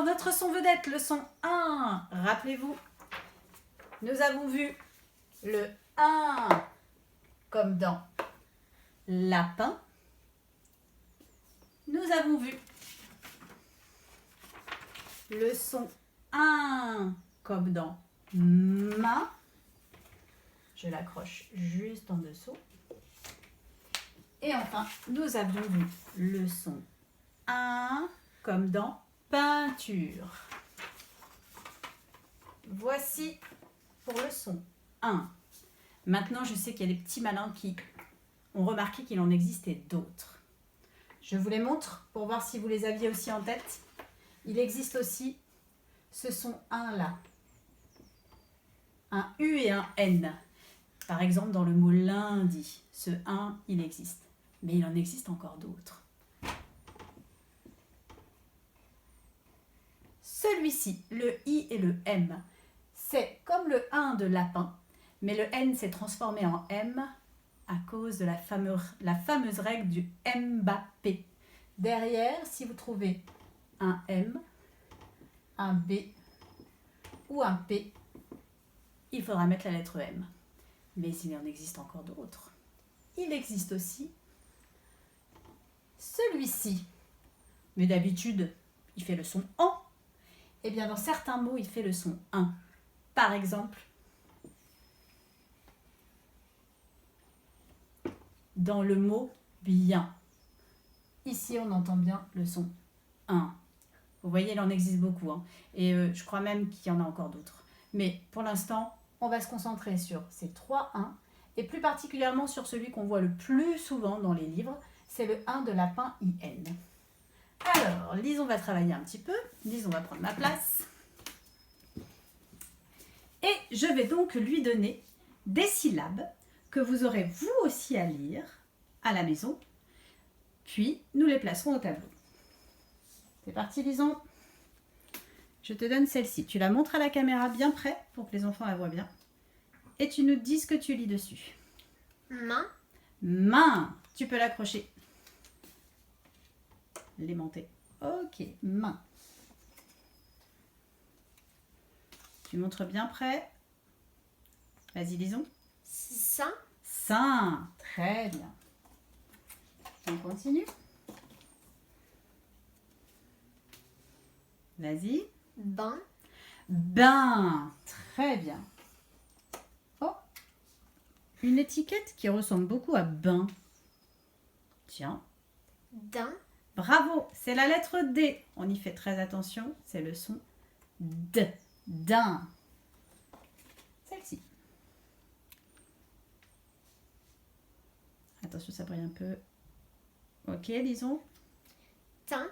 Alors, notre son vedette, le son 1. Rappelez-vous, nous avons vu le 1 comme dans lapin. Nous avons vu le son 1 comme dans main. Je l'accroche juste en dessous. Et enfin, nous avions vu le son 1 comme dans peinture. Voici pour le son 1. Maintenant, je sais qu'il y a des petits malins qui ont remarqué qu'il en existait d'autres. Je vous les montre pour voir si vous les aviez aussi en tête. Il existe aussi ce son 1 là. Un U et un N. Par exemple, dans le mot lundi, ce 1, il existe. Mais il en existe encore d'autres. Celui-ci, le I et le M, c'est comme le 1 de lapin, mais le N s'est transformé en M à cause de la fameuse règle du Mbappé. Derrière, si vous trouvez un M, un B ou un P, il faudra mettre la lettre M. Mais il en existe encore d'autres. Il existe aussi celui-ci. Mais d'habitude, il fait le son en. Eh bien, dans certains mots, il fait le son 1. Par exemple, dans le mot bien. Ici, on entend bien le son 1. Vous voyez, il en existe beaucoup. Hein. Et je crois même qu'il y en a encore d'autres. Mais pour l'instant, on va se concentrer sur ces 3 1. Et plus particulièrement sur celui qu'on voit le plus souvent dans les livres. C'est le 1 de lapin IN. Alors, Lison va travailler un petit peu. Lison va prendre ma place. Et je vais donc lui donner des syllabes que vous aurez vous aussi à lire à la maison. Puis, nous les placerons au tableau. C'est parti, Lison. Je te donne celle-ci. Tu la montres à la caméra bien près pour que les enfants la voient bien. Et tu nous dis ce que tu lis dessus. Main. Main. Tu peux l'accrocher. L'aimanter. Ok, main. Tu montres bien près. Vas-y, Lison. Sein. Sein. Très bien. On continue. Vas-y. Bain. Bain. Très bien. Oh. Une étiquette qui ressemble beaucoup à bain. Tiens. Dain. Bravo, c'est la lettre D. On y fait très attention, c'est le son D. Dain. Celle-ci. Attention, ça brille un peu. Ok, disons. Teint.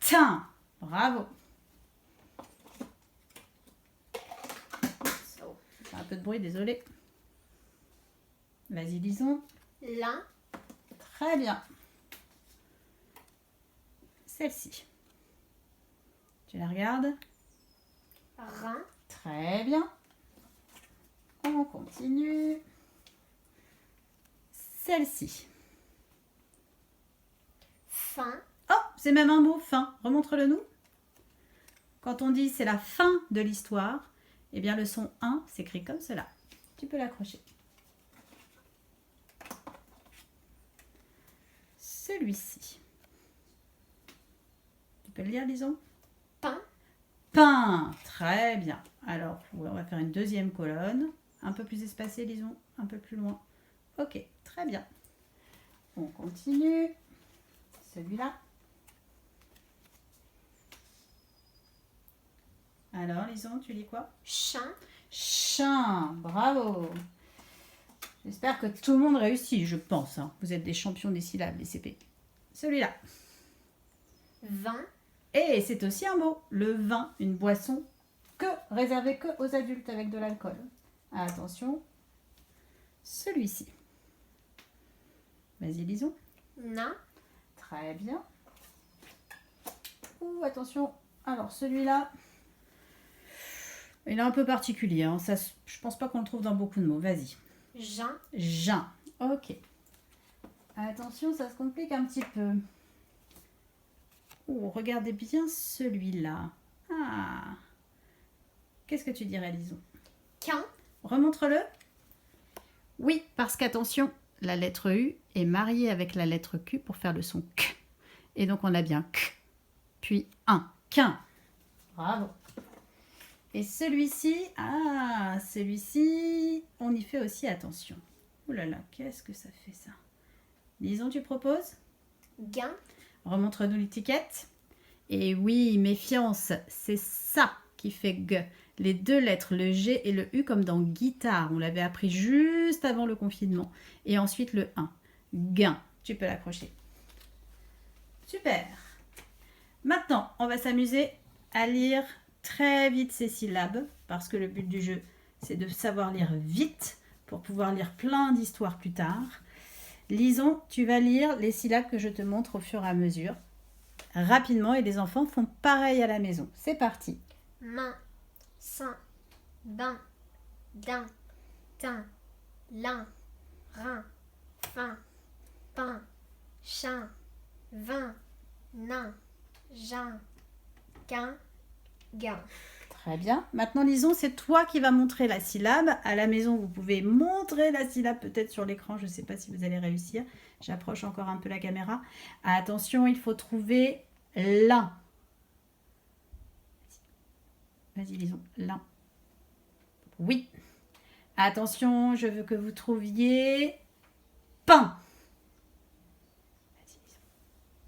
Teint. Bravo. Un peu de bruit, désolé. Vas-y, disons. Lin. Très bien. Celle-ci. Tu la regardes? Rein. Très bien. On continue. Celle-ci. Fin. Oh, c'est même un mot, fin. Remontre-le nous. Quand on dit c'est la fin de l'histoire, eh bien le son 1 s'écrit comme cela. Tu peux l'accrocher. Celui-ci. Tu peux le lire, disons? Pain. Pain. Très bien. Alors, on va faire une deuxième colonne. Un peu plus espacée, disons. Un peu plus loin. Ok, très bien. On continue. Celui-là. Alors, Lison, tu lis quoi? Chien. Chien. Bravo. J'espère que tout le monde réussit, je pense. Hein. Vous êtes des champions des syllabes, les CP. Celui-là. Vin. Et c'est aussi un mot. Le vin, une boisson réservée que aux adultes avec de l'alcool. Attention. Celui-ci. Vas-y, lisons. Nain. Très bien. Ouh, attention. Alors, celui-là, il est un peu particulier. Hein. Ça, je pense pas qu'on le trouve dans beaucoup de mots. Vas-y. Jean. Jean. Ok. Attention, ça se complique un petit peu. Oh, regardez bien celui-là. Ah. Qu'est-ce que tu dirais, Lison? Qu'un. Remontre-le. Oui, parce qu'attention, la lettre U est mariée avec la lettre Q pour faire le son K. Et donc on a bien K, puis un. Qu'un. Bravo. Et celui-ci, celui-ci, on y fait aussi attention. Ouh là là, qu'est-ce que ça fait ça? Lison, tu proposes? Gain. Remontre-nous l'étiquette. Et oui, méfiance, c'est ça qui fait G. Les deux lettres, le G et le U, comme dans guitare. On l'avait appris juste avant le confinement. Et ensuite le 1. Gain. Tu peux l'accrocher. Super. Maintenant, on va s'amuser à lire très vite ces syllabes. Parce que le but du jeu, c'est de savoir lire vite pour pouvoir lire plein d'histoires plus tard. Lison, tu vas lire les syllabes que je te montre au fur et à mesure. Rapidement, et les enfants font pareil à la maison. C'est parti. Main. Sein. Bain. Din. Tin. Lin. Rein. Fin. Pain. Chin. Vin. Nain. Gin. Quin. Gain. Très bien. Maintenant, Lison, c'est toi qui vas montrer la syllabe. À la maison, vous pouvez montrer la syllabe peut-être sur l'écran. Je ne sais pas si vous allez réussir. J'approche encore un peu la caméra. Attention, il faut trouver l'un. Vas-y, Lison. L'un. Oui. Attention, je veux que vous trouviez pain. Vas-y, Lison.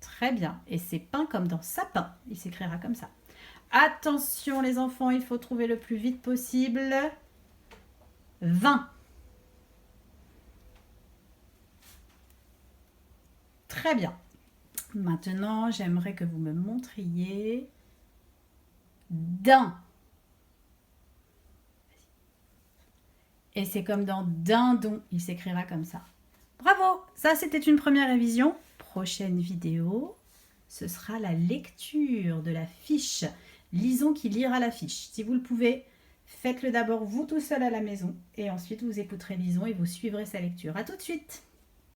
Très bien. Et c'est pain comme dans sapin. Il s'écrira comme ça. Attention les enfants, il faut trouver le plus vite possible. 20. Très bien. Maintenant, j'aimerais que vous me montriez din. Et c'est comme dans dindon, il s'écrira comme ça. Bravo, ça c'était une première révision. Prochaine vidéo, ce sera la lecture de la fiche. Lison qui lira la fiche. Si vous le pouvez, faites-le d'abord vous tout seul à la maison et ensuite vous écouterez Lison et vous suivrez sa lecture. À tout de suite.